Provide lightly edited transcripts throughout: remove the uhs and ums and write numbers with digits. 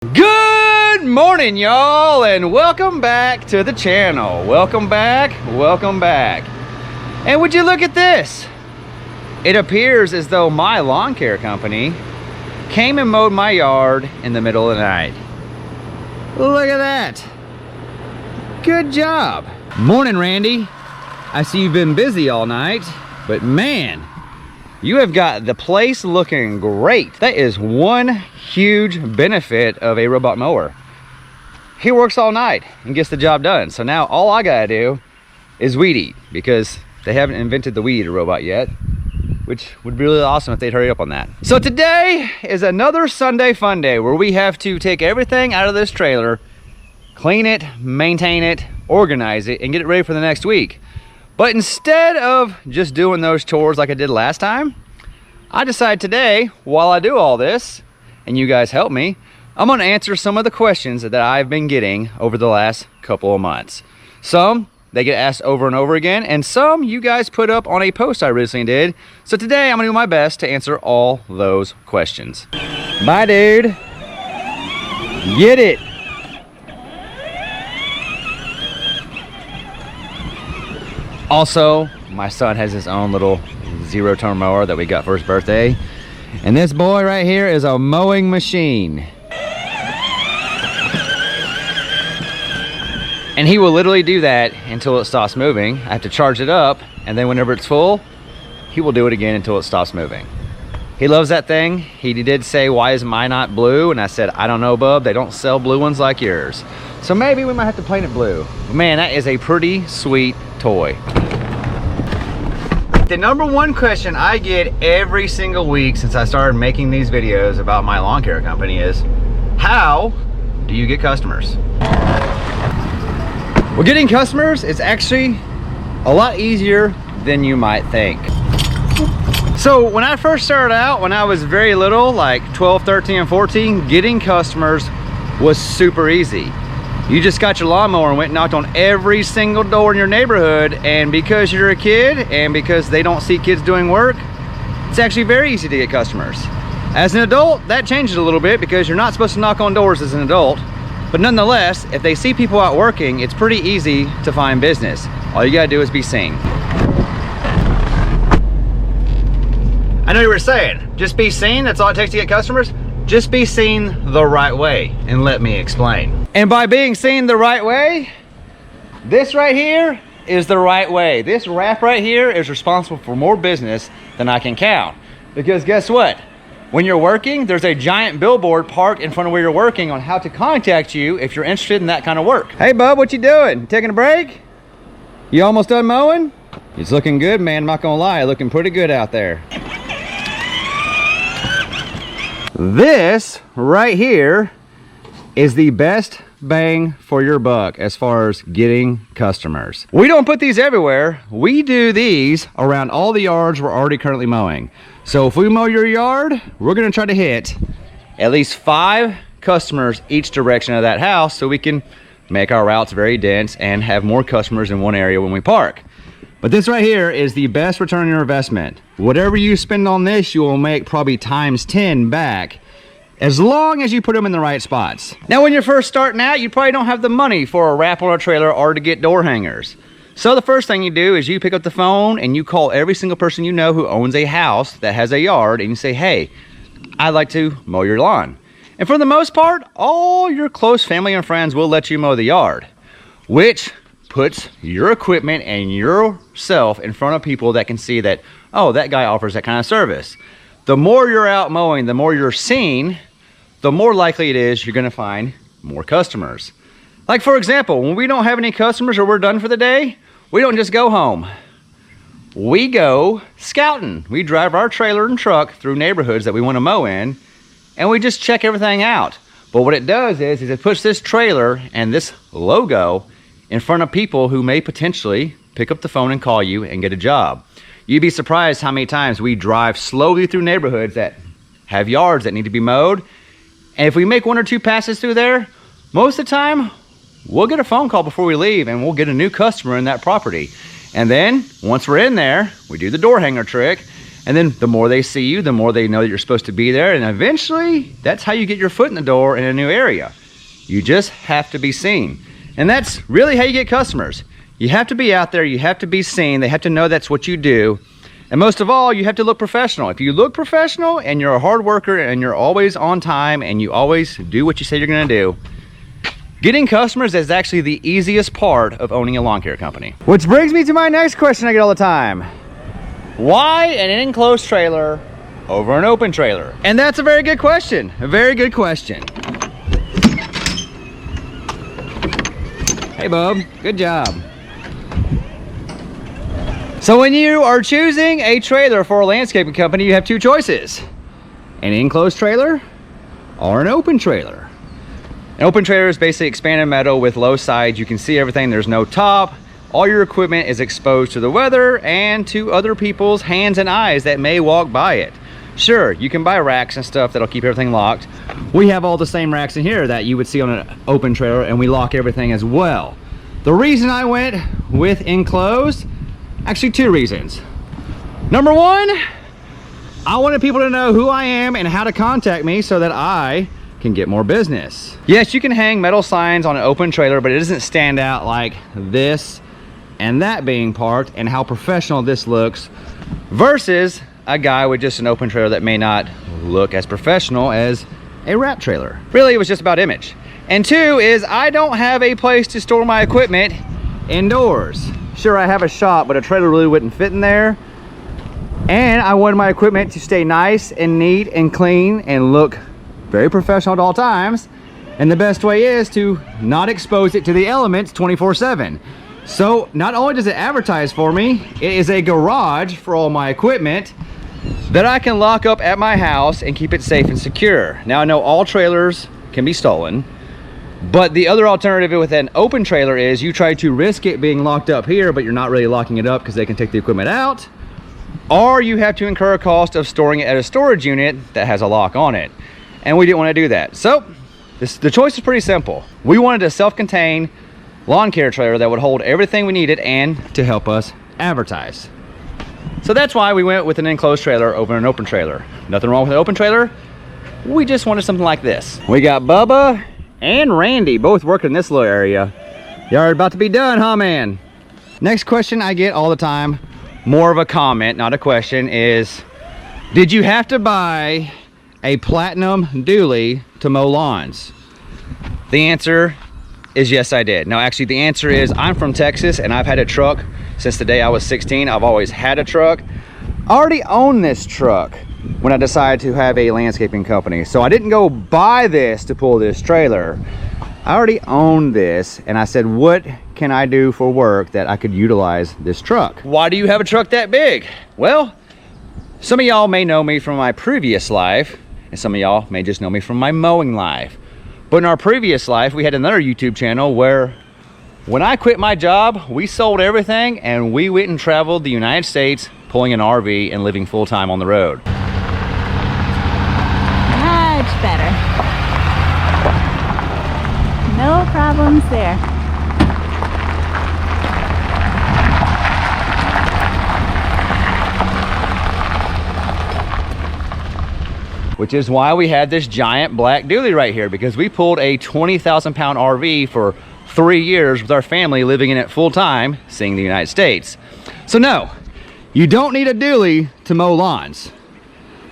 Good morning, y'all, and welcome back to the channel. Welcome back. And would you look at this? It appears as though my lawn care company came and mowed my yard in the middle of the night. Look at that. Good job. Morning, Randy. I see you've been busy all night, but man, you have got the place looking great. That is one huge benefit of a robot mower. He works all night and gets the job done. So now all I gotta do is weed eat, because they haven't invented the weed eater robot yet, which would be really awesome if they'd hurry up on that. So today is another Sunday fun day where we have to take everything out of this trailer, clean it, maintain it, organize it, and get it ready for the next week. But instead of just doing those chores like I did last time, I decided today, while I do all this, and you guys help me, I'm gonna answer some of the questions that I've been getting over the last couple of months. Some, they get asked over and over again, and some you guys put up on a post I recently did. So today I'm gonna do my best to answer all those questions. Bye, dude. Get it. Also, my son has his own little zero-turn mower that we got for his birthday. And this boy right here is a mowing machine. And he will literally do that until it stops moving. I have to charge it up, and then whenever it's full, he will do it again until it stops moving. He loves that thing. He did say, why is mine not blue? And I said, I don't know, bub. They don't sell blue ones like yours. So maybe we might have to paint it blue. But man, that is a pretty sweet toy. The number one question I get every single week since I started making these videos about my lawn care company is, how do you get customers? Well, getting customers is actually a lot easier than you might think. So when I first started out, when I was very little, like 12, 13, and 14, getting customers was super easy. You just got your lawnmower and went and knocked on every single door in your neighborhood, and because you're a kid and because they don't see kids doing work, it's actually very easy to get customers. As an adult, that changes a little bit because you're not supposed to knock on doors as an adult, but nonetheless, if they see people out working, it's pretty easy to find business. All you gotta do is be seen. I know you were saying, just be seen, that's all it takes to get customers? Just be seen the right way, and let me explain. And by being seen the right way, this right here is the right way. This wrap right here is responsible for more business than I can count. Because guess what? When you're working, there's a giant billboard parked in front of where you're working on how to contact you if you're interested in that kind of work. Hey bub, what you doing? Taking a break? You almost done mowing? It's looking good, man, I'm not gonna lie, looking pretty good out there. This right here is the best bang for your buck as far as getting customers. We don't put these everywhere. We do these around all the yards we're already currently mowing. So if we mow your yard, we're gonna try to hit at least 5 customers each direction of that house so we can make our routes very dense and have more customers in one area when we park. But this right here is the best return on your investment. Whatever you spend on this, you will make probably times 10 back, as long as you put them in the right spots. Now, when you're first starting out, you probably don't have the money for a wrap on a trailer or to get door hangers. So the first thing you do is you pick up the phone and you call every single person you know who owns a house that has a yard, and you say, hey, I'd like to mow your lawn. And for the most part, all your close family and friends will let you mow the yard, which puts your equipment and yourself in front of people that can see that, oh, that guy offers that kind of service. The more you're out mowing, the more you're seen, the more likely it is you're gonna find more customers. Like for example, when we don't have any customers or we're done for the day, we don't just go home. We go scouting. We drive our trailer and truck through neighborhoods that we wanna mow in, and we just check everything out. But what it does is it puts this trailer and this logo in front of people who may potentially pick up the phone and call you and get a job. You'd be surprised how many times we drive slowly through neighborhoods that have yards that need to be mowed. And if we make 1 or 2 passes through there, most of the time, we'll get a phone call before we leave and we'll get a new customer in that property. And then once we're in there, we do the door hanger trick. And then the more they see you, the more they know that you're supposed to be there. And eventually, that's how you get your foot in the door in a new area. You just have to be seen. And that's really how you get customers. You have to be out there, you have to be seen, they have to know that's what you do. And most of all, you have to look professional. If you look professional and you're a hard worker and you're always on time and you always do what you say you're gonna do, getting customers is actually the easiest part of owning a lawn care company. Which brings me to my next question I get all the time. Why an enclosed trailer over an open trailer? And that's a very good question, a very good question. Hey bub, good job. So when you are choosing a trailer for a landscaping company, you have two choices. An enclosed trailer or an open trailer. An open trailer is basically expanded metal with low sides. You can see everything, there's no top. All your equipment is exposed to the weather and to other people's hands and eyes that may walk by it. Sure, you can buy racks and stuff that'll keep everything locked. We have all the same racks in here that you would see on an open trailer, and we lock everything as well. The reason I went with enclosed, actually two reasons. Number one, I wanted people to know who I am and how to contact me so that I can get more business. Yes, you can hang metal signs on an open trailer, but it doesn't stand out like this and that being parked and how professional this looks versus a guy with just an open trailer that may not look as professional as a wrap trailer. Really, it was just about image. And two is I don't have a place to store my equipment indoors. Sure, I have a shop, but a trailer really wouldn't fit in there. And I wanted my equipment to stay nice and neat and clean and look very professional at all times. And the best way is to not expose it to the elements 24/7. So not only does it advertise for me, it is a garage for all my equipment that I can lock up at my house and keep it safe and secure. Now I know all trailers can be stolen, but the other alternative with an open trailer is you try to risk it being locked up here, but you're not really locking it up because they can take the equipment out, or you have to incur a cost of storing it at a storage unit that has a lock on it. And we didn't want to do that. So the choice is pretty simple. We wanted a self-contained lawn care trailer that would hold everything we needed and to help us advertise. So that's why we went with an enclosed trailer over an open trailer. Nothing wrong with an open trailer. We just wanted something like this. We got Bubba and Randy both working in this little area. You're about to be done, huh, man? Next question I get all the time, more of a comment, not a question, is did you have to buy a platinum dually to mow lawns? The answer is yes, I did. No, actually the answer is I'm from Texas and I've had a truck since the day I was 16. I've always had a truck. I already owned this truck when I decided to have a landscaping company. So I didn't go buy this to pull this trailer. I already owned this and I said, what can I do for work that I could utilize this truck? Why do you have a truck that big? Well, some of y'all may know me from my previous life and some of y'all may just know me from my mowing life. But in our previous life, we had another YouTube channel where when I quit my job, we sold everything and we went and traveled the United States, pulling an RV and living full-time on the road. Much better. No problems there. Which is why we had this giant black dually right here, because we pulled a 20,000 pound RV for 3 years with our family living in it full time, seeing the United States. So no, you don't need a dually to mow lawns,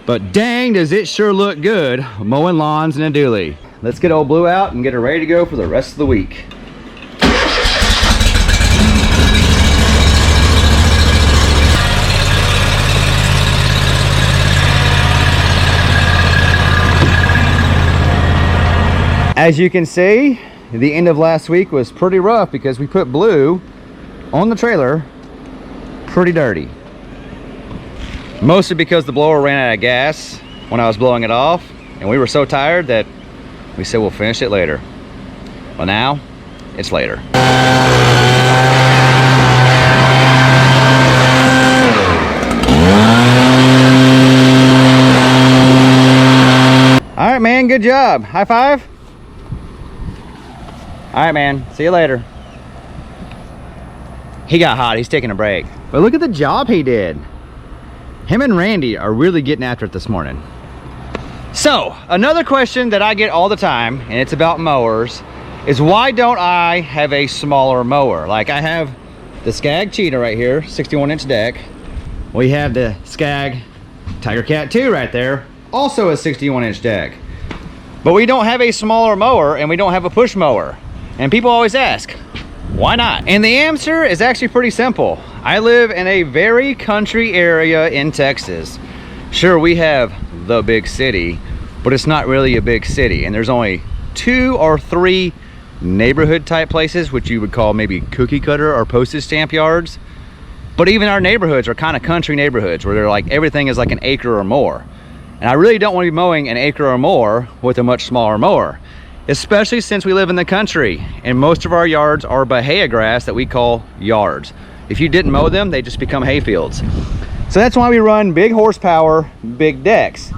but dang does it sure look good mowing lawns in a dually. Let's get old Blue out and get her ready to go for the rest of the week. As you can see, the end of last week was pretty rough because we put Blue on the trailer pretty dirty. Mostly because the blower ran out of gas when I was blowing it off, and we were so tired that we said we'll finish it later. Well, now it's later. All right, man, good job. High five. All right, man, see you later. He got hot, he's taking a break. But look at the job he did. Him and Randy are really getting after it this morning. So, another question that I get all the time, and it's about mowers, is why don't I have a smaller mower? Like I have the Scag Cheetah right here, 61-inch deck. We have the Scag Tiger Cat 2 right there, also a 61-inch deck. But we don't have a smaller mower and we don't have a push mower. And people always ask, why not? And the answer is actually pretty simple. I live in a very country area in Texas. Sure, we have the big city, but it's not really a big city. And there's only 2 or 3 neighborhood type places, which you would call maybe cookie cutter or postage stamp yards. But even our neighborhoods are kind of country neighborhoods where they're like, everything is like an acre or more. And I really don't want to be mowing an acre or more with a much smaller mower, especially since we live in the country and most of our yards are bahia grass that we call yards. If you didn't mow them, they just become hay fields. So that's why we run big horsepower, big decks,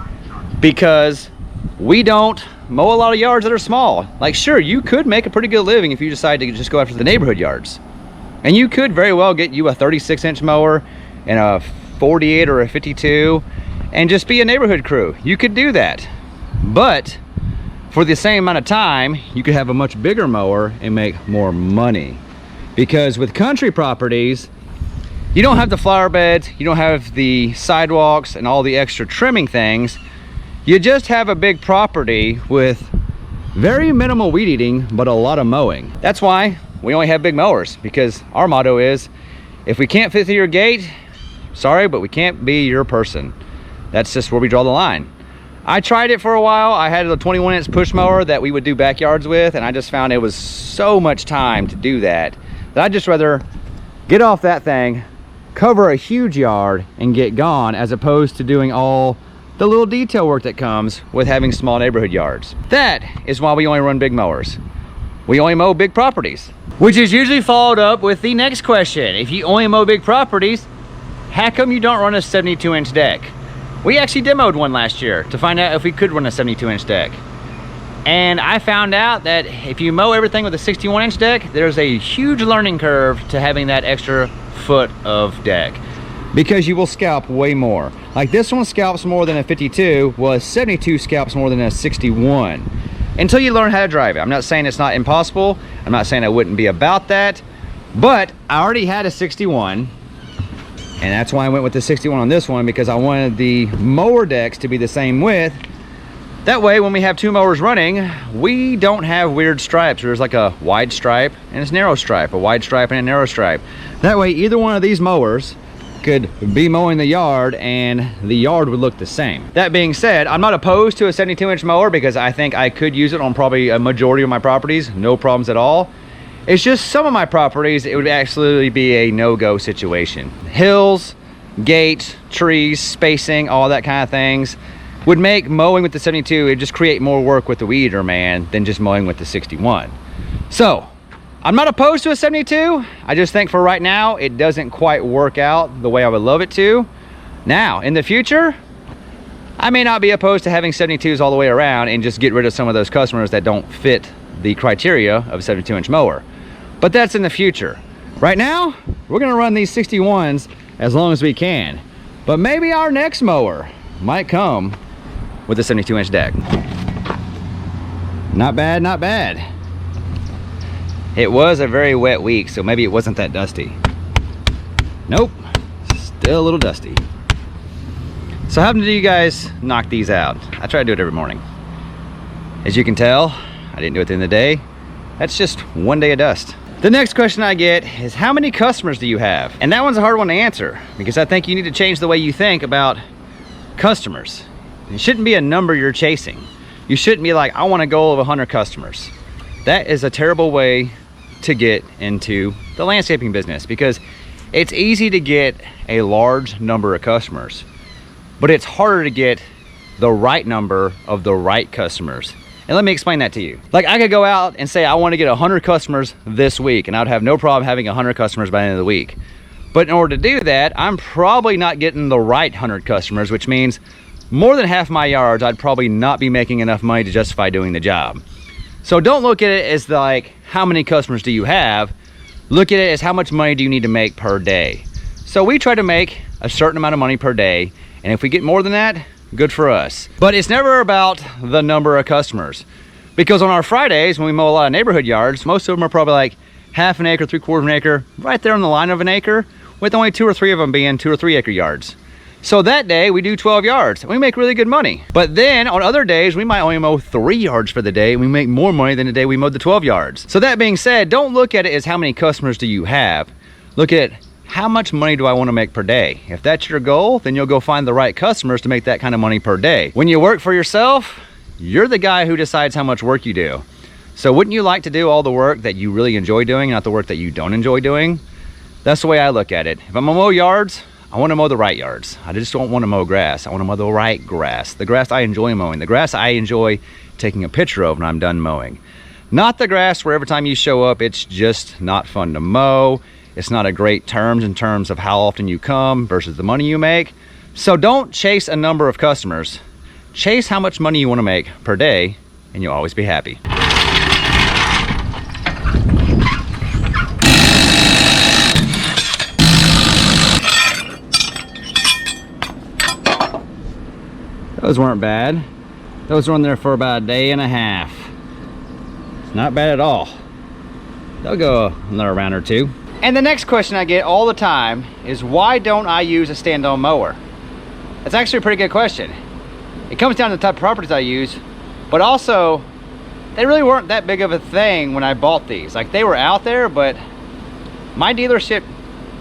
because we don't mow a lot of yards that are small. Like sure, you could make a pretty good living if you decide to just go after the neighborhood yards. And you could very well get you a 36-inch mower and a 48 or a 52 and just be a neighborhood crew. You could do that. But for the same amount of time, you could have a much bigger mower and make more money. Because with country properties, you don't have the flower beds, you don't have the sidewalks and all the extra trimming things. You just have a big property with very minimal weed eating, but a lot of mowing. That's why we only have big mowers, because our motto is, if we can't fit through your gate, sorry, but we can't be your person. That's just where we draw the line. I tried it for a while. I had a 21-inch push mower that we would do backyards with, and I just found it was so much time to do that I'd just rather get off that thing, cover a huge yard, and get gone, as opposed to doing all the little detail work that comes with having small neighborhood yards. That is why we only run big mowers. We only mow big properties. Which is usually followed up with the next question. If you only mow big properties, how come you don't run a 72-inch deck? We actually demoed one last year to find out if we could run a 72-inch deck. And I found out that if you mow everything with a 61-inch deck, there's a huge learning curve to having that extra foot of deck, because you will scalp way more. Like this one scalps more than a 52, well a 72 scalps more than a 61. Until you learn how to drive it. I'm not saying it's not impossible. I'm not saying I wouldn't be about that, but I already had a 61. And that's why I went with the 61 on this one, because I wanted the mower decks to be the same width. That way, when we have 2 mowers running, we don't have weird stripes. There's like a wide stripe and a narrow stripe, a wide stripe and a narrow stripe. That way, either one of these mowers could be mowing the yard and the yard would look the same. That being said, I'm not opposed to a 72-inch mower, because I think I could use it on probably a majority of my properties, no problems at all. It's just some of my properties, it would actually be a no-go situation. Hills, gate, trees, spacing, all that kind of things would make mowing with the 72, it'd just create more work with the weed eater, man, than just mowing with the 61. So, I'm not opposed to a 72. I just think for right now, it doesn't quite work out the way I would love it to. Now, in the future, I may not be opposed to having 72s all the way around and just get rid of some of those customers that don't fit the criteria of a 72-inch mower. But that's in the future. Right now, we're gonna run these 61s as long as we can. But maybe our next mower might come with a 72-inch deck. Not bad, not bad. It was a very wet week, so maybe it wasn't that dusty. Nope, still a little dusty. So how do you guys knock these out? I try to do it every morning. As you can tell, I didn't do it at the end of the day. That's just one day of dust. The next question I get is, how many customers do you have? And that one's a hard one to answer, because I think you need to change the way you think about customers. It shouldn't be a number you're chasing. You shouldn't be like, I want a goal of 100 customers. That is a terrible way to get into the landscaping business, because it's easy to get a large number of customers, but it's harder to get the right number of the right customers. And let me explain that to you. Like, I could go out and say I want to get 100 customers this week, and I would have no problem having 100 customers by the end of the week. But in order to do that, I'm probably not getting the right 100 customers, which means more than half my yards, I'd probably not be making enough money to justify doing the job. So don't look at it as like, how many customers do you have? Look at it as how much money do you need to make per day? So we try to make a certain amount of money per day. And if we get more than that, good for us. But it's never about the number of customers. Because on our Fridays, when we mow a lot of neighborhood yards, most of them are probably like half an acre, 3/4 of an acre, right there on the line of an acre, with only 2 or 3 of them being 2 or 3 acre yards. So that day we do 12 yards and we make really good money. But then on other days, we might only mow 3 yards for the day and we make more money than the day we mowed the 12 yards. So that being said, don't look at it as how many customers do you have. Look at how much money do I want to make per day? If that's your goal, then you'll go find the right customers to make that kind of money per day. When you work for yourself, you're the guy who decides how much work you do. So wouldn't you like to do all the work that you really enjoy doing, not the work that you don't enjoy doing? That's the way I look at it. If I'm gonna mow yards, I want to mow the right yards. I just don't want to mow grass. I want to mow the right grass. The grass I enjoy mowing. The grass I enjoy taking a picture of when I'm done mowing. Not the grass where every time you show up, it's just not fun to mow. It's not a great terms in terms of how often you come versus the money you make. So don't chase a number of customers. Chase how much money you want to make per day, and you'll always be happy. Those weren't bad. Those were in there for about a day and a half. It's not bad at all. They'll go another round or two. And the next question I get all the time is, why don't I use a stand-on mower? That's actually a pretty good question. It comes down to the type of properties I use, but also they really weren't that big of a thing when I bought these. Like, they were out there, but my dealership,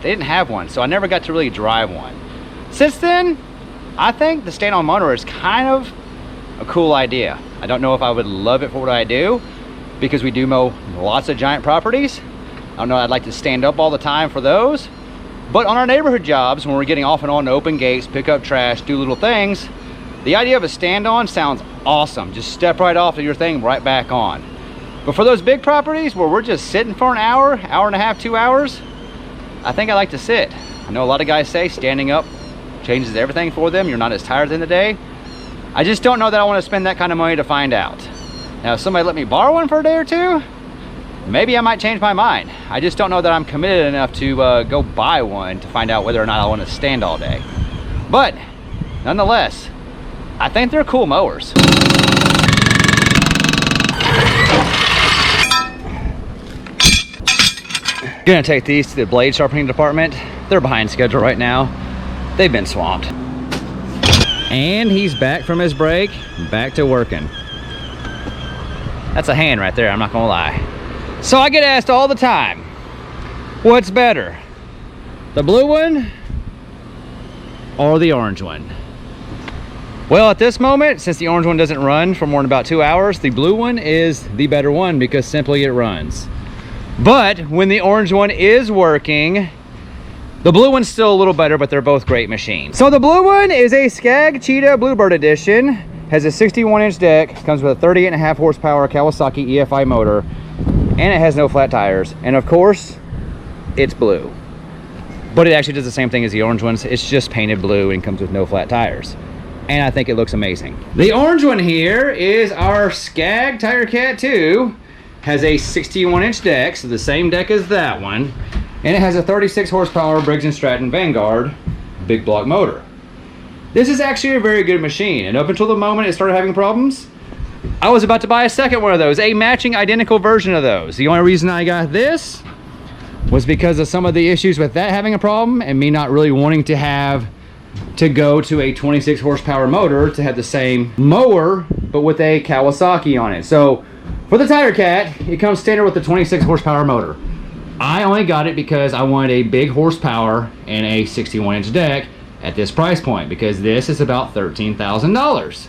they didn't have one, so I never got to really drive one. Since then, I think the stand-on mower is kind of a cool idea. I don't know if I would love it for what I do, because we do mow lots of giant properties. I don't know, I'd like to stand up all the time for those. But on our neighborhood jobs, when we're getting off and on to open gates, pick up trash, do little things, the idea of a stand-on sounds awesome. Just step right off of your thing, right back on. But for those big properties where we're just sitting for an hour, hour and a half, 2 hours, I think I like to sit. I know a lot of guys say standing up changes everything for them. You're not as tired in the day. I just don't know that I want to spend that kind of money to find out. Now, if somebody let me borrow one for a day or two, maybe I might change my mind. I just don't know that I'm committed enough to go buy one to find out whether or not I want to stand all day. But nonetheless, I think they're cool mowers. Gonna take these to the blade sharpening department. They're behind schedule right now. They've been swamped. And he's back from his break, back to working. That's a hand right there, I'm not gonna lie. So I get asked all the time, what's better, the blue one or the orange one? Well, at this moment, since the orange one doesn't run for more than about 2 hours, the blue one is the better one because simply it runs. But when the orange one is working, the blue one's still a little better, but they're both great machines. So the blue one is a Scag Cheetah Bluebird edition, has a 61-inch deck, comes with a 38.5 horsepower Kawasaki EFI motor, and it has no flat tires. And of course, it's blue. But it actually does the same thing as the orange ones. It's just painted blue and comes with no flat tires. And I think it looks amazing. The orange one here is our Scag Tiger Cat 2. Has a 61-inch deck, so the same deck as that one. And it has a 36 horsepower Briggs & Stratton Vanguard big block motor. This is actually a very good machine, and up until the moment it started having problems, I was about to buy a second one of those, a matching identical version of those. The only reason I got this was because of some of the issues with that having a problem and me not really wanting to have to go to a 26 horsepower motor to have the same mower but with a Kawasaki on it. So for the Tiger Cat, it comes standard with the 26 horsepower motor. I only got it because I wanted a big horsepower and a 61-inch deck at this price point, because this is about $13,000.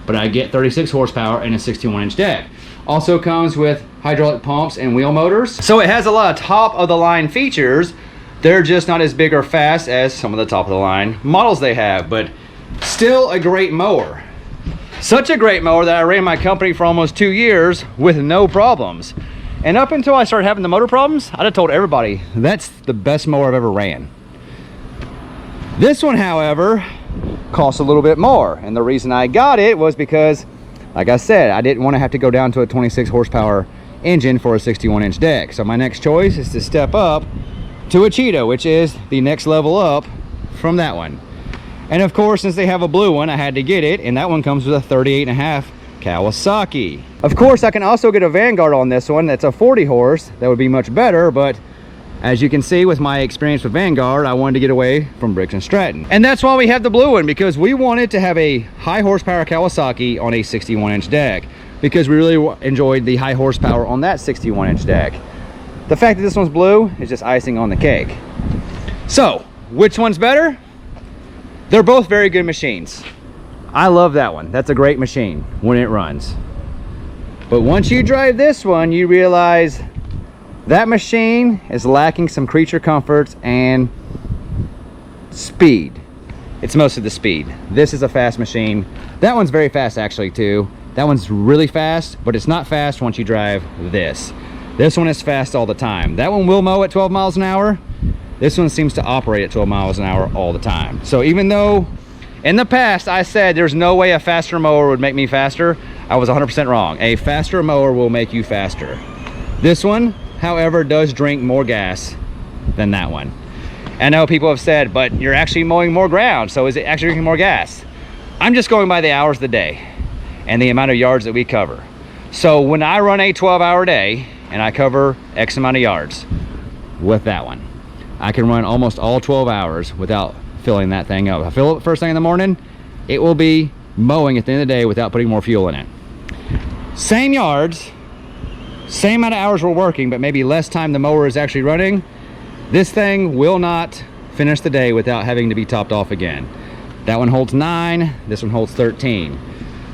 But I get 36 horsepower and a 61-inch deck. Also comes with hydraulic pumps and wheel motors. So it has a lot of top of the line features. They're just not as big or fast as some of the top of the line models they have, but still a great mower. Such a great mower that I ran my company for almost 2 years with no problems. And up until I started having the motor problems, I'd have told everybody that's the best mower I've ever ran. This one, however, costs a little bit more. And the reason I got it was because, like I said, I didn't want to have to go down to a 26 horsepower engine for a 61-inch deck. So my next choice is to step up to a Cheetah, which is the next level up from that one. And of course, since they have a blue one, I had to get it, and that one comes with a 38.5 Kawasaki. Of course, I can also get a Vanguard on this one. That's a 40 horse. That would be much better, but as you can see with my experience with Vanguard, I wanted to get away from Briggs and Stratton. And that's why we have the blue one, because we wanted to have a high horsepower Kawasaki on a 61-inch deck, because we really enjoyed the high horsepower on that 61-inch deck. The fact that this one's blue is just icing on the cake. So, which one's better? They're both very good machines. I love that one. That's a great machine when it runs. But once you drive this one, you realize that machine is lacking some creature comforts and speed. It's mostly the speed. This is a fast machine. That one's very fast actually too. That one's really fast, but it's not fast once you drive this. This one is fast all the time. That one will mow at 12 miles an hour. This one seems to operate at 12 miles an hour all the time. So even though in the past I said there's no way a faster mower would make me faster, I was 100% wrong. A faster mower will make you faster. This one, however, does drink more gas than that one. I know people have said, but you're actually mowing more ground, so is it actually drinking more gas? I'm just going by the hours of the day and the amount of yards that we cover. So when I run a 12-hour day and I cover X amount of yards with that one, I can run almost all 12 hours without filling that thing up. If I fill it first thing in the morning, it will be mowing at the end of the day without putting more fuel in it. Same yards, same amount of hours we're working, but maybe less time the mower is actually running. This thing will not finish the day without having to be topped off again. That one holds 9, this one holds 13.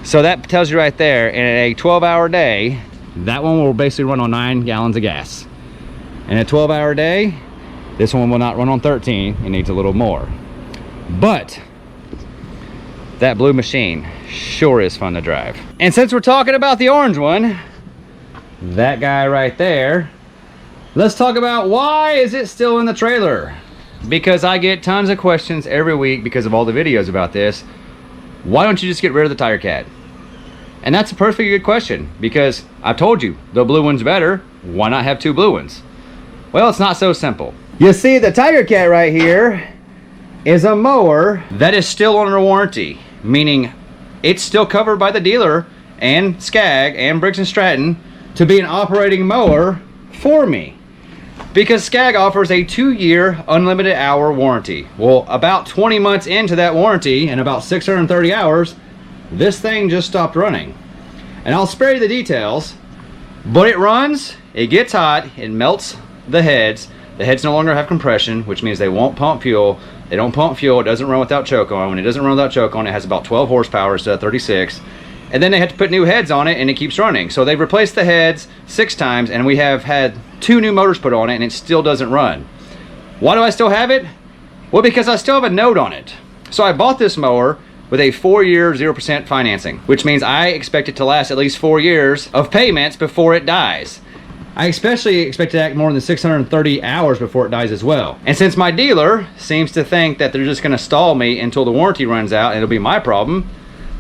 So that tells you right there, in a 12-hour day, that one will basically run on 9 gallons of gas. In a 12-hour day, this one will not run on 13, it needs a little more. But that blue machine sure is fun to drive. And since we're talking about the orange one, that guy right there, let's talk about why is it still in the trailer? Because I get tons of questions every week because of all the videos about this. Why don't you just get rid of the tire cat? And that's a perfectly good question, because I've told you the blue one's better. Why not have 2 blue ones? Well, it's not so simple. You see, the Tiger Cat right here is a mower that is still under warranty, meaning it's still covered by the dealer and Scag and Briggs and Stratton to be an operating mower for me, because Scag offers a 2-year unlimited hour warranty. Well, about 20 months into that warranty and about 630 hours, this thing just stopped running. And I'll spare you the details, but it runs, it gets hot, it melts the heads. The heads no longer have compression, which means they won't pump fuel. They don't pump fuel, it doesn't run without choke on. When it doesn't run without choke on, it has about 12 horsepower instead of 36. And then they had to put new heads on it, and it keeps running. So they've replaced the heads 6 times, and we have had 2 new motors put on it, and it still doesn't run. Why do I still have it? Well, because I still have a note on it. So I bought this mower with a 4-year 0% financing, which means I expect it to last at least 4 years of payments before it dies. I especially expect it to act more than 630 hours before it dies as well. And since my dealer seems to think that they're just gonna stall me until the warranty runs out and it'll be my problem,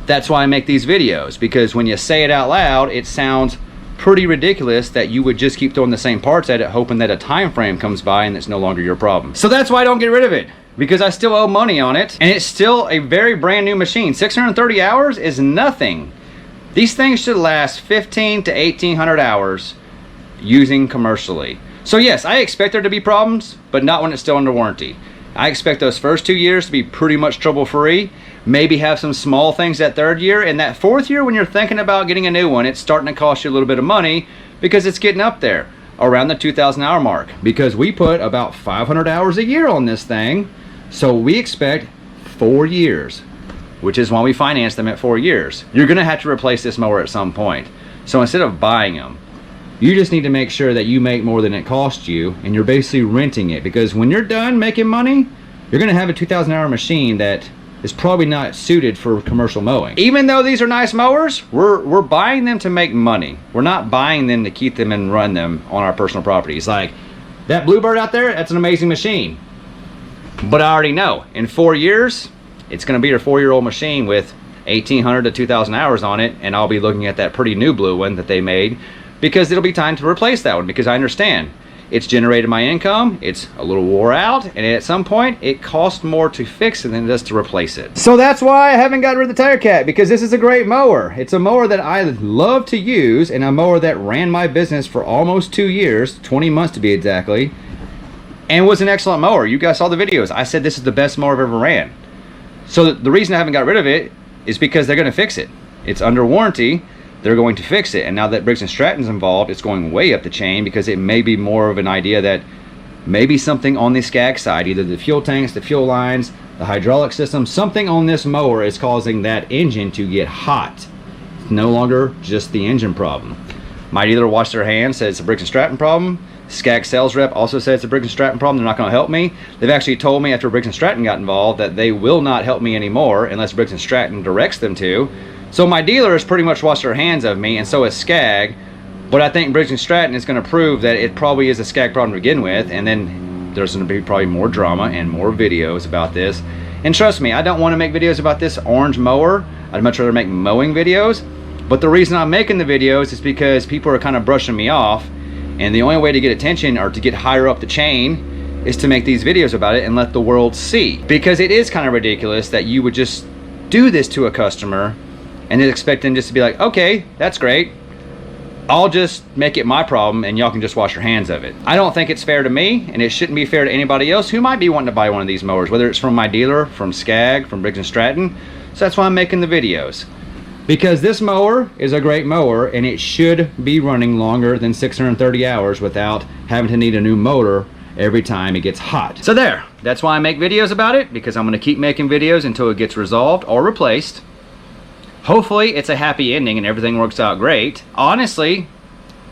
that's why I make these videos, because when you say it out loud, it sounds pretty ridiculous that you would just keep throwing the same parts at it, hoping that a time frame comes by and it's no longer your problem. So that's why I don't get rid of it, because I still owe money on it, and it's still a very brand new machine. 630 hours is nothing. These things should last 15 to 1800 hours using commercially. So yes, I expect there to be problems, but not when it's still under warranty. I expect those first 2 years to be pretty much trouble-free, maybe have some small things that 3rd year, and that 4th year when you're thinking about getting a new one, it's starting to cost you a little bit of money because it's getting up there around the 2,000 hour mark, because we put about 500 hours a year on this thing. So we expect 4 years, which is why we finance them at 4 years. You're gonna have to replace this mower at some point. So instead of buying them, you just need to make sure that you make more than it costs you, and you're basically renting it, because when you're done making money, you're gonna have a 2,000 hour machine that is probably not suited for commercial mowing. Even though these are nice mowers, we're buying them to make money. We're not buying them to keep them and run them on our personal properties. Like that Bluebird out there, that's an amazing machine. But I already know in 4 years, it's gonna be a 4-year-old machine with 1,800 to 2,000 hours on it, and I'll be looking at that pretty new blue one that they made, because it'll be time to replace that one, because I understand It's generated my income, it's a little wore out, and at some point it costs more to fix it than it does to replace it. So that's why I haven't gotten rid of the Tire Cat, because this is a great mower. It's a mower that I love to use, and a mower that ran my business for almost 2 years, 20 months to be exactly, and was an excellent mower. You guys saw the videos. I said this is the best mower I've ever ran. So the reason I haven't got rid of it is because they're going to fix it. It's under warranty. They're going to fix it, and now that Briggs and Stratton's involved, it's going way up the chain, because it may be more of an idea that maybe something on the Scag side, either the fuel tanks, the fuel lines, the hydraulic system, something on this mower is causing that engine to get hot. It's no longer just the engine problem. My dealer washed their hands, said it's a Briggs and Stratton problem. Scag sales rep also said it's a Briggs and Stratton problem. They're not going to help me. They've actually told me after Briggs and Stratton got involved that they will not help me anymore unless Briggs and Stratton directs them to. So my dealer has pretty much washed their hands of me, and so has Scag. But I think Briggs and Stratton is going to prove that it probably is a Scag problem to begin with, and then there's going to be probably more drama and more videos about this. And trust me, I don't want to make videos about this orange mower. I'd much rather make mowing videos. But the reason I'm making the videos is because people are kind of brushing me off, and the only way to get attention or to get higher up the chain is to make these videos about it and let the world see. Because it is kind of ridiculous that you would just do this to a customer and then expect them just to be like, okay, that's great, I'll just make it my problem and y'all can just wash your hands of it. I don't think it's fair to me, and it shouldn't be fair to anybody else who might be wanting to buy one of these mowers, whether it's from my dealer, from Scag, from Briggs and Stratton. So that's why I'm making the videos, because this mower is a great mower and it should be running longer than 630 hours without having to need a new motor every time it gets hot. So there, that's why I make videos about it, because I'm going to keep making videos until it gets resolved or replaced. Hopefully it's a happy ending and everything works out great. Honestly,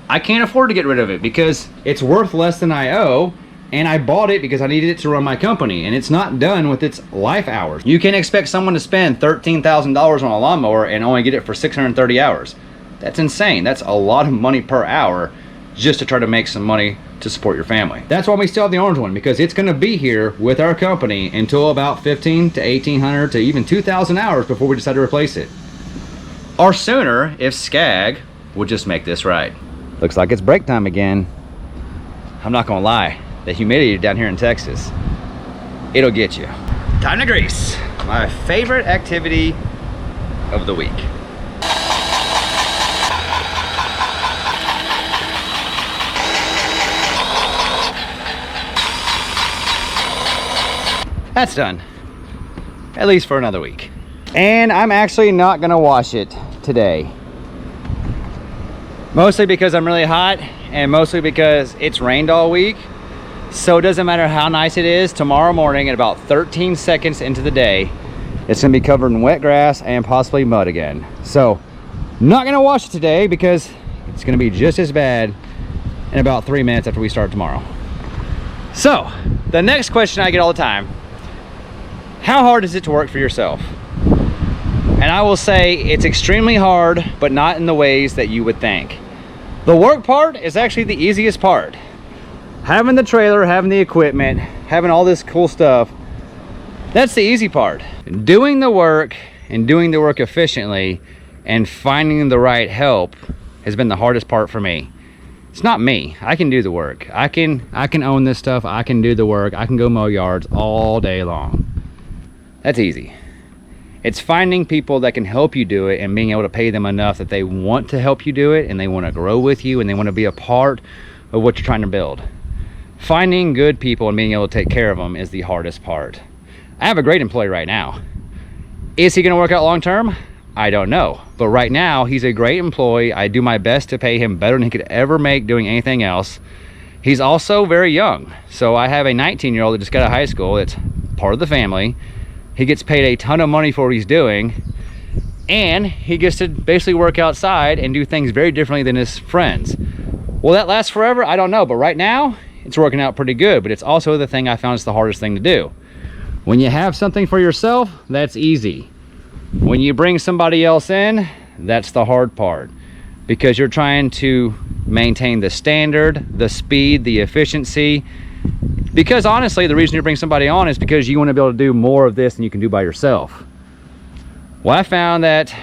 I can't afford to get rid of it because it's worth less than I owe, and I bought it because I needed it to run my company, and it's not done with its life hours. You can expect someone to spend $13,000 on a lawnmower and only get it for 630 hours. That's insane. That's a lot of money per hour just to try to make some money to support your family. That's why we still have the orange one, because it's going to be here with our company until about 15 to 1800 to even 2,000 hours before we decide to replace it. Or sooner if Scag would just make this right. Looks like it's break time again. I'm not gonna lie, the humidity down here in Texas, it'll get you. Time to grease. My favorite activity of the week. That's done, at least for another week. And I'm actually not gonna wash it today. Mostly because I'm really hot, and mostly because it's rained all week. So it doesn't matter how nice it is, tomorrow morning at about 13 seconds into the day, it's gonna be covered in wet grass and possibly mud again. So not gonna wash it today because it's gonna be just as bad in about 3 minutes after we start tomorrow. So the next question I get all the time: how hard is it to work for yourself? And I will say it's extremely hard, but not in the ways that you would think. The work part is actually the easiest part. Having the trailer, having the equipment, having all this cool stuff, that's the easy part. Doing the work and doing the work efficiently and finding the right help has been the hardest part for me. It's not me. I can do the work. I can own this stuff. I can do the work. I can go mow yards all day long. That's easy. It's finding people that can help you do it and being able to pay them enough that they want to help you do it and they want to grow with you and they want to be a part of what you're trying to build. Finding good people and being able to take care of them is the hardest part. I have a great employee right now. Is he going to work out long term? I don't know. But right now, he's a great employee. I do my best to pay him better than he could ever make doing anything else. He's also very young. So I have a 19-year-old that just got out of high school that's part of the family. He gets paid a ton of money for what he's doing, and he gets to basically work outside and do things very differently than his friends. Will that last forever? I don't know, but right now it's working out pretty good. But it's also the thing I found is the hardest thing to do. When you have something for yourself, that's easy. When you bring somebody else in, that's the hard part, because you're trying to maintain the standard, the speed, the efficiency. Because honestly, the reason you bring somebody on is because you want to be able to do more of this than you can do by yourself. Well, I found that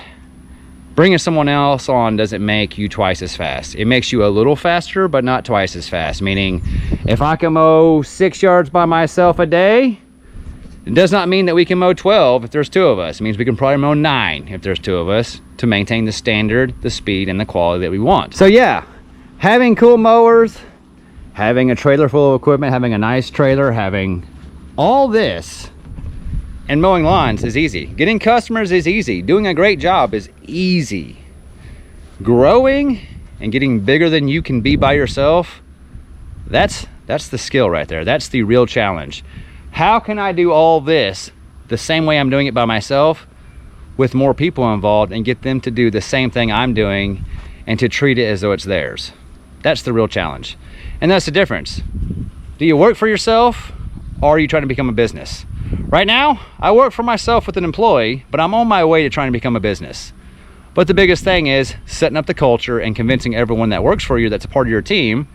Bringing someone else on doesn't make you twice as fast. It makes you a little faster, but not twice as fast. Meaning, if I can mow 6 yards by myself a day, it does not mean that we can mow 12 if there's 2 of us. It means we can probably mow 9 if there's 2 of us to maintain the standard, the speed, and the quality that we want. So yeah, having cool mowers, having a trailer full of equipment, having a nice trailer, having all this, and mowing lawns is easy. Getting customers is easy. Doing a great job is easy. Growing and getting bigger than you can be by yourself, that's the skill right there. That's the real challenge. How can I do all this the same way I'm doing it by myself with more people involved and get them to do the same thing I'm doing and to treat it as though it's theirs? That's the real challenge. And that's the difference. Do you work for yourself or are you trying to become a business? Right now, I work for myself with an employee, but I'm on my way to trying to become a business. But the biggest thing is setting up the culture and convincing everyone that works for you, that's a part of your team,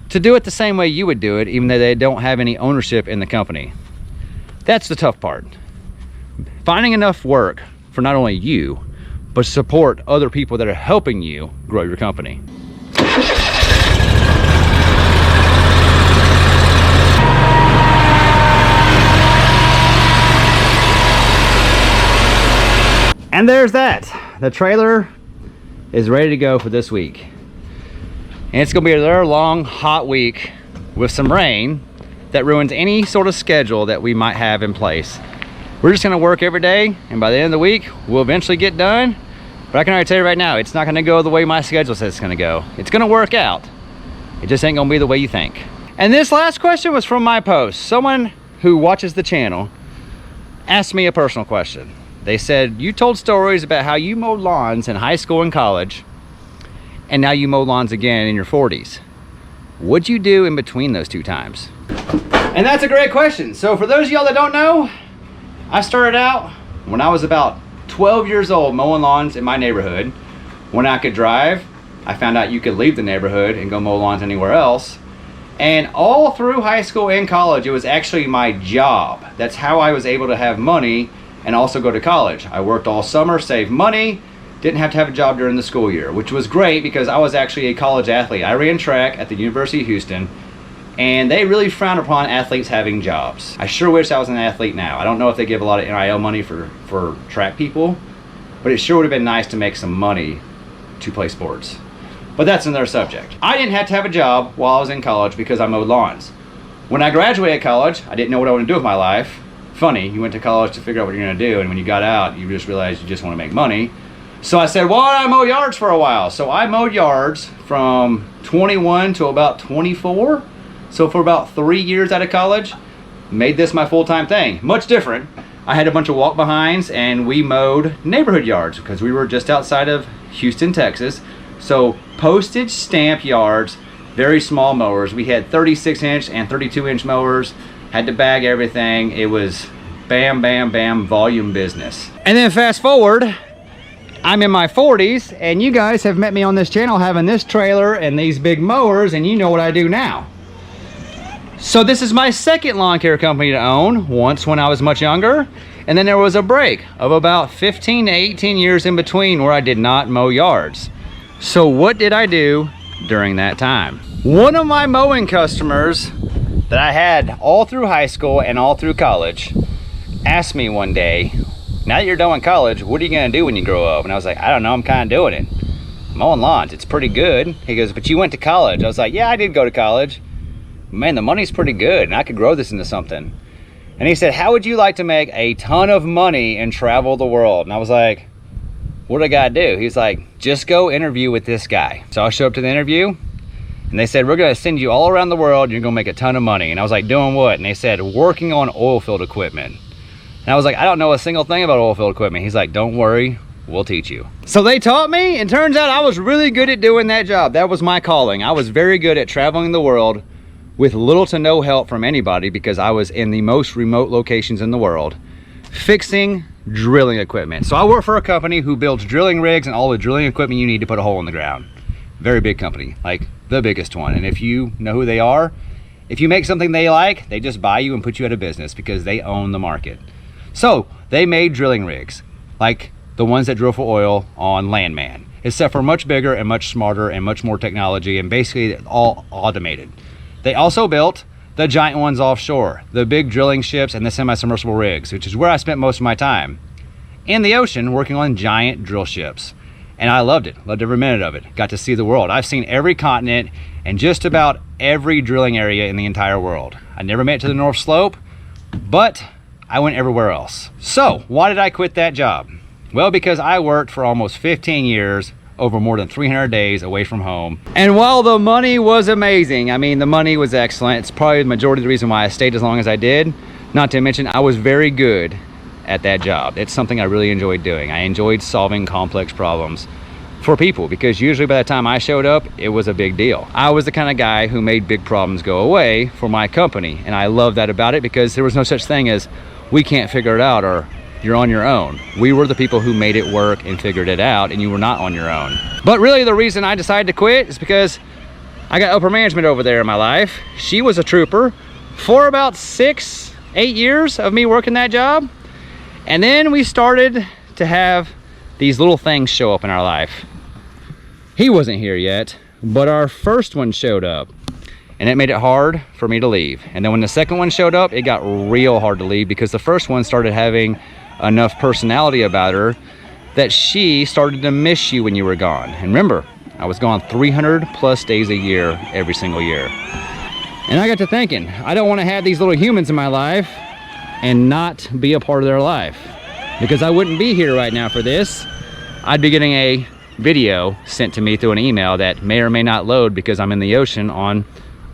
to do it the same way you would do it, even though they don't have any ownership in the company. That's the tough part. Finding enough work for not only you, but support other people that are helping you grow your company. And there's that. The trailer is ready to go for this week. And it's gonna be another long, hot week with some rain that ruins any sort of schedule that we might have in place. We're just gonna work every day, and by the end of the week, we'll eventually get done. But I can already tell you right now, it's not gonna go the way my schedule says it's gonna go. It's gonna work out. It just ain't gonna be the way you think. And this last question was from my post. Someone who watches the channel asked me a personal question. They said, you told stories about how you mowed lawns in high school and college, and now you mow lawns again in your 40s. What'd you do in between those 2 times? And that's a great question. So for those of y'all that don't know, I started out when I was about 12 years old mowing lawns in my neighborhood. When I could drive, I found out you could leave the neighborhood and go mow lawns anywhere else. And all through high school and college, it was actually my job. That's how I was able to have money and also go to college. I worked all summer, saved money, didn't have to have a job during the school year, which was great because I was actually a college athlete. I ran track at the University of Houston, and they really frown upon athletes having jobs. I sure wish I was an athlete now. I don't know if they give a lot of NIL money for track people, but it sure would have been nice to make some money to play sports. But that's another subject. I didn't have to have a job while I was in college because I mowed lawns. When I graduated college, I didn't know what I wanted to do with my life. Funny, you went to college to figure out what you're gonna do, and when you got out, you just realized you just wanna make money. So I said, well, I mow yards for a while. So I mowed yards from 21 to about 24. So for about 3 years out of college, made this my full-time thing. Much different. I had a bunch of walk-behinds, and we mowed neighborhood yards because we were just outside of Houston, Texas. So postage stamp yards, very small mowers. We had 36-inch and 32-inch mowers. Had to bag everything. It was bam, bam, bam, volume business. And then fast forward, I'm in my 40s, and you guys have met me on this channel having this trailer and these big mowers, and you know what I do now. So this is my second lawn care company to own, once when I was much younger, and then there was a break of about 15 to 18 years in between where I did not mow yards. So what did I do during that time? One of my mowing customers that I had all through high school and all through college asked me one day, now that you're done with college, what are you gonna do when you grow up? And I was like, I don't know, I'm kind of doing it. Mowing lawns, it's pretty good. He goes, but you went to college. I was like, yeah, I did go to college. Man, the money's pretty good and I could grow this into something. And he said, how would you like to make a ton of money and travel the world? And I was like, what do I gotta do? He's like, just go interview with this guy. So I showed up to the interview, and they said, we're gonna send you all around the world, you're gonna make a ton of money. And I was like, doing what? And they said, working on oil field equipment. And I was like, I don't know a single thing about oil field equipment. He's like, don't worry, we'll teach you. So they taught me, and turns out I was really good at doing that job. That was my calling. I was very good at traveling the world with little to no help from anybody because I was in the most remote locations in the world, fixing drilling equipment. So I work for a company who builds drilling rigs and all the drilling equipment you need to put a hole in the ground. Very big company, like the biggest one. And if you know who they are, if you make something they like, they just buy you and put you out of business because they own the market. So they made drilling rigs, like the ones that drill for oil on landman, except for much bigger and much smarter and much more technology, and basically all automated. They also built the giant ones offshore, the big drilling ships and the semi-submersible rigs, which is where I spent most of my time in the ocean working on giant drill ships. And I loved it, loved every minute of it. Got to see the world. I've seen every continent and just about every drilling area in the entire world. I never made it to the North Slope, but I went everywhere else. So why did I quit that job? Well, because I worked for almost 15 years over more than 300 days away from home. And while the money was amazing, I mean, the money was excellent. It's probably the majority of the reason why I stayed as long as I did. Not to mention, I was very good at that job. It's something I really enjoyed doing. I enjoyed solving complex problems for people, because usually by the time I showed up, it was a big deal. I was the kind of guy who made big problems go away for my company, and I love that about it, because there was no such thing as we can't figure it out or you're on your own. We were the people who made it work and figured it out, and you were not on your own. But really the reason I decided to quit is because I got upper management over there in my life. She was a trooper for about 6-8 years of me working that job. And then we started to have these little things show up in our life. He wasn't here yet, but our first one showed up, and it made it hard for me to leave. And then when the second one showed up, it got real hard to leave, because the first one started having enough personality about her that she started to miss you when you were gone. And remember, I was gone 300+ days a year, every single year. And I got to thinking, I don't want to have these little humans in my life and not be a part of their life, because I wouldn't be here right now for this. I'd be getting a video sent to me through an email that may or may not load because I'm in the ocean on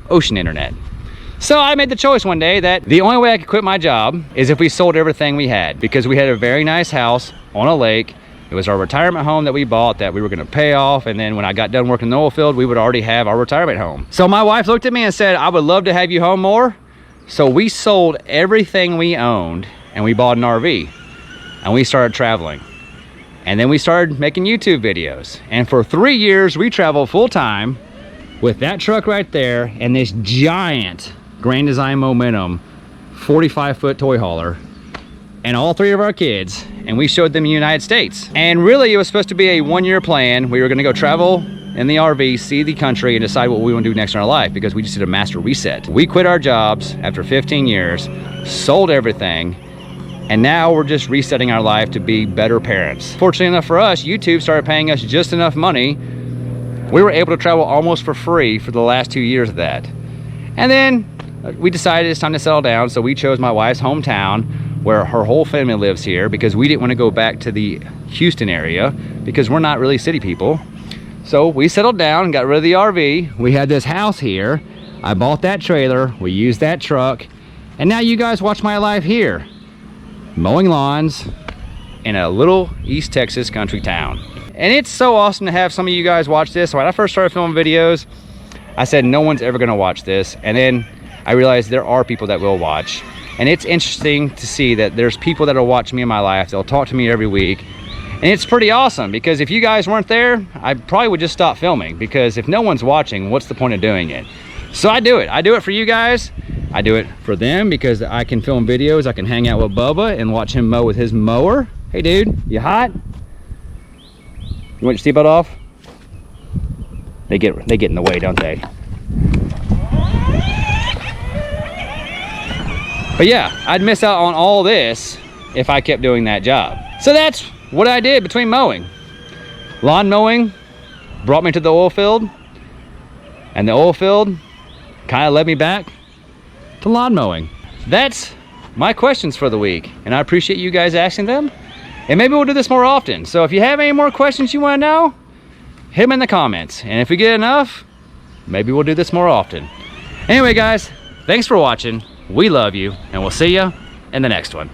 ocean internet. So I made the choice one day that the only way I could quit my job is if we sold everything we had, because we had a very nice house on a lake. It was our retirement home that we bought that we were going to pay off, and then when I got done working in the oil field, we would already have our retirement home. So my wife looked at me and said, I would love to have you home more. So we sold everything we owned and we bought an RV, and we started traveling. And then we started making YouTube videos. And for 3 years, we traveled full time with that truck right there and this giant Grand Design Momentum 45-foot toy hauler and all 3 of our kids, and we showed them the United States. And really, it was supposed to be a 1-year plan. We were gonna go travel in the RV, see the country, and decide what we want to do next in our life, because we just did a master reset. We quit our jobs after 15 years, sold everything, and now we're just resetting our life to be better parents. Fortunately enough for us, YouTube started paying us just enough money. We were able to travel almost for free for the last 2 years of that. And then we decided it's time to settle down, so we chose my wife's hometown, where her whole family lives here, because we didn't want to go back to the Houston area because we're not really city people. So we settled down and got rid of the RV. We had this house here. I bought that trailer. We used that truck. And now you guys watch my life here, mowing lawns in a little East Texas country town. And it's so awesome to have some of you guys watch this. When I first started filming videos, I said no one's ever gonna watch this. And then I realized there are people that will watch. And it's interesting to see that there's people that will watch me in my life. They'll talk to me every week. And it's pretty awesome, because if you guys weren't there, I probably would just stop filming, because if no one's watching, what's the point of doing it? So I do it. I do it for you guys. I do it for them because I can film videos. I can hang out with Bubba and watch him mow with his mower. Hey dude, you hot? You want your seatbelt off? They get in the way, don't they? But yeah, I'd miss out on all this if I kept doing that job. So that's what I did between mowing. Lawn mowing brought me to the oil field, and the oil field kind of led me back to lawn mowing. That's my questions for the week, and I appreciate you guys asking them, and maybe we'll do this more often. So if you have any more questions you want to know, hit them in the comments, and if we get enough, maybe we'll do this more often. Anyway guys, thanks for watching. We love you, and we'll see you in the next one.